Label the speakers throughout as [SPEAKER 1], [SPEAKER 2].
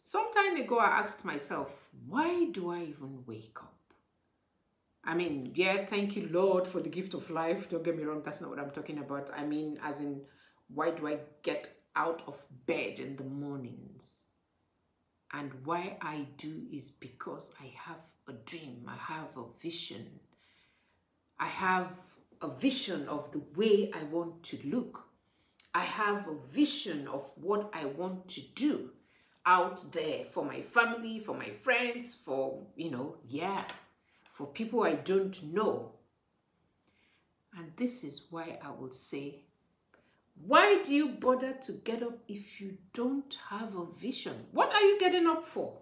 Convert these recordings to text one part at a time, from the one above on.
[SPEAKER 1] Some time ago, I asked myself, why do I even wake up? I mean, yeah, thank you, Lord, for the gift of life. Don't get me wrong, that's not what I'm talking about. I mean, as in, why do I get out of bed in the mornings? And why I do is because I have a dream, I have a vision. I have a vision of the way I want to look. I have a vision of what I want to do out there for my family, for my friends, for, for people I don't know. And this is why I would say, why do you bother to get up if you don't have a vision? What are you getting up for?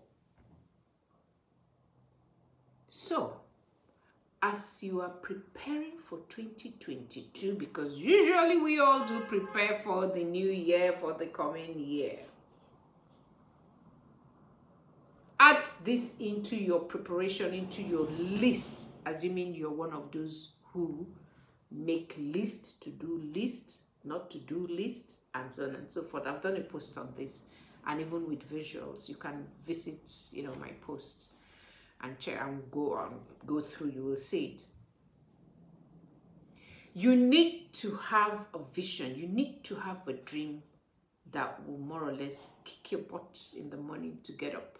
[SPEAKER 1] So, as you are preparing for 2022, because usually we all do prepare for the new year, for the coming year, add this into your preparation, into your list, assuming you're one of those who make list, to-do list, not to-do list, and so on and so forth. I've done a post on this, and even with visuals, you can visit, my post and check and go through, you will see it. You need to have a vision. You need to have a dream that will more or less kick your butt in the morning to get up.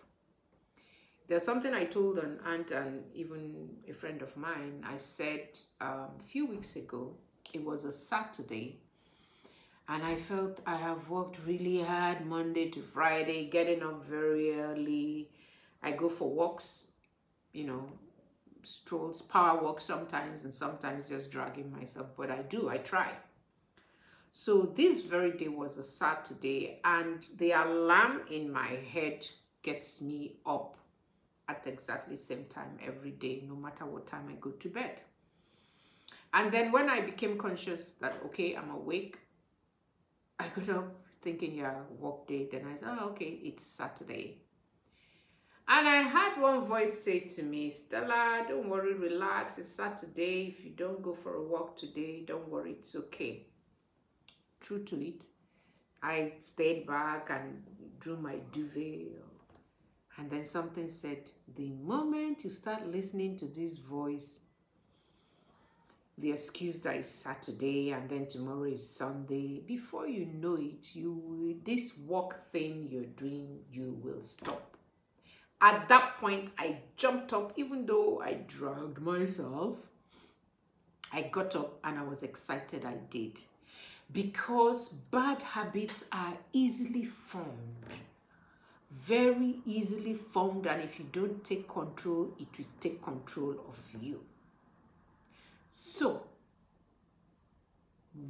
[SPEAKER 1] There's something I told an aunt and even a friend of mine. I said a few weeks ago, it was a Saturday, and I felt I have worked really hard Monday to Friday, getting up very early. I go for walks, strolls, power walk sometimes, and sometimes just dragging myself, but I try. So this very day was a Saturday, and the alarm in my head gets me up at exactly the same time every day, no matter what time I go to bed. And then when I became conscious that, okay, I'm awake, I got up thinking, yeah, work day. Then I said, oh, okay, it's Saturday. And I had one voice say to me, Stella, don't worry, relax, it's Saturday. If you don't go for a walk today, don't worry, it's okay. True to it, I stayed back and drew my duvet. And then something said, the moment you start listening to this voice, the excuse that it's Saturday and then tomorrow is Sunday, before you know it, this walk thing you're doing, you will stop. At that point, I jumped up, even though I dragged myself. I got up and I was excited I did. Because bad habits are easily formed. Very easily formed, and if you don't take control, it will take control of you. So,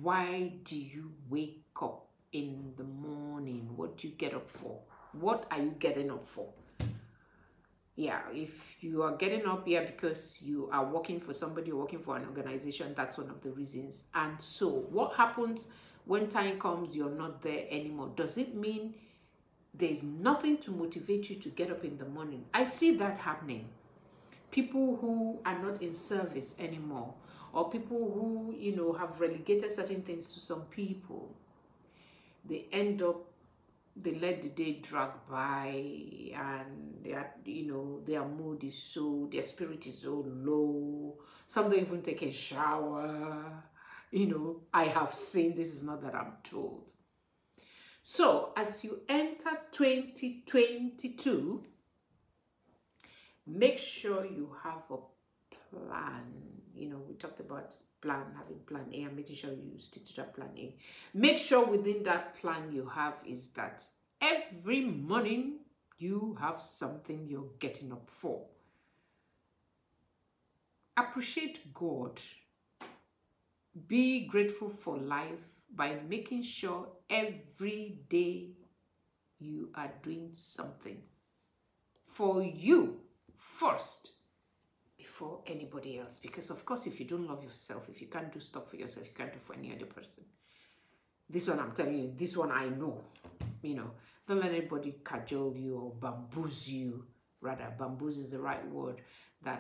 [SPEAKER 1] why do you wake up in the morning? What do you get up for? What are you getting up for? Yeah, if you are getting up here because you are working for somebody or working for an organization, that's one of the reasons. And so what happens when time comes, you're not there anymore? Does it mean there's nothing to motivate you to get up in the morning? I see that happening. People who are not in service anymore, or people who, have relegated certain things to some people, they end up, they let the day drag by, and their mood is so, their spirit is so low. Some don't even take a shower. I have seen, this is not that I'm told. So as you enter 2022, make sure you have a plan. We talked about having plan A and making sure you stick to that plan A. Make sure within that plan you have is that every morning you have something you're getting up for. Appreciate God. Be grateful for life by making sure every day you are doing something for you first before anybody else. Because of course, if you don't love yourself, if you can't do stuff for yourself, you can't do for any other person. This one I'm telling you, this one I know. Don't let anybody cajole you or bamboozle you. Rather, bamboozle is the right word. That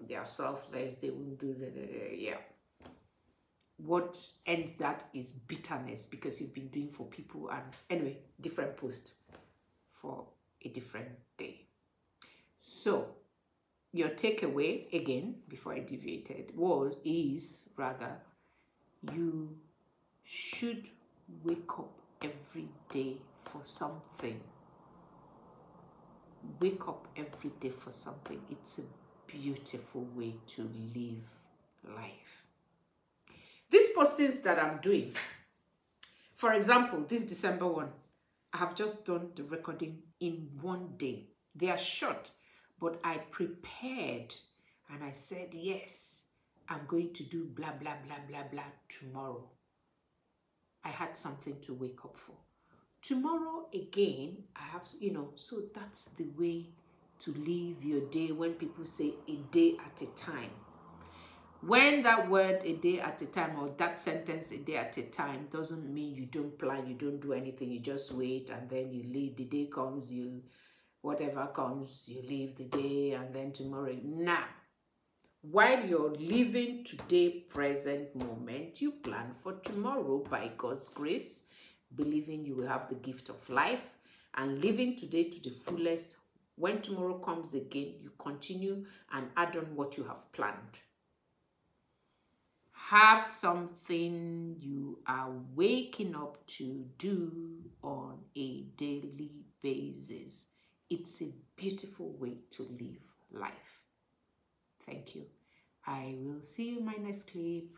[SPEAKER 1] they are selfless, they won't do that. Yeah. What ends that is bitterness, because you've been doing for people. And anyway, different post for a different day. So your takeaway, again, before I deviated, is you should wake up every day for something. Wake up every day for something. It's a beautiful way to live life. These postings that I'm doing, for example, this December one, I have just done the recording in one day. They are short, but I prepared and I said, yes, I'm going to do blah, blah, blah, blah, blah tomorrow. I had something to wake up for. Tomorrow again, I have, so that's the way to live your day when people say a day at a time. When that word a day at a time or that sentence a day at a time doesn't mean you don't plan, you don't do anything, you just wait and then you leave. The day comes, whatever comes, you leave the day and then tomorrow. Now, while you're living today, present moment, you plan for tomorrow by God's grace, believing you will have the gift of life and living today to the fullest. When tomorrow comes again, you continue and add on what you have planned. Have something you are waking up to do on a daily basis. It's a beautiful way to live life. Thank you. I will see you in my next clip.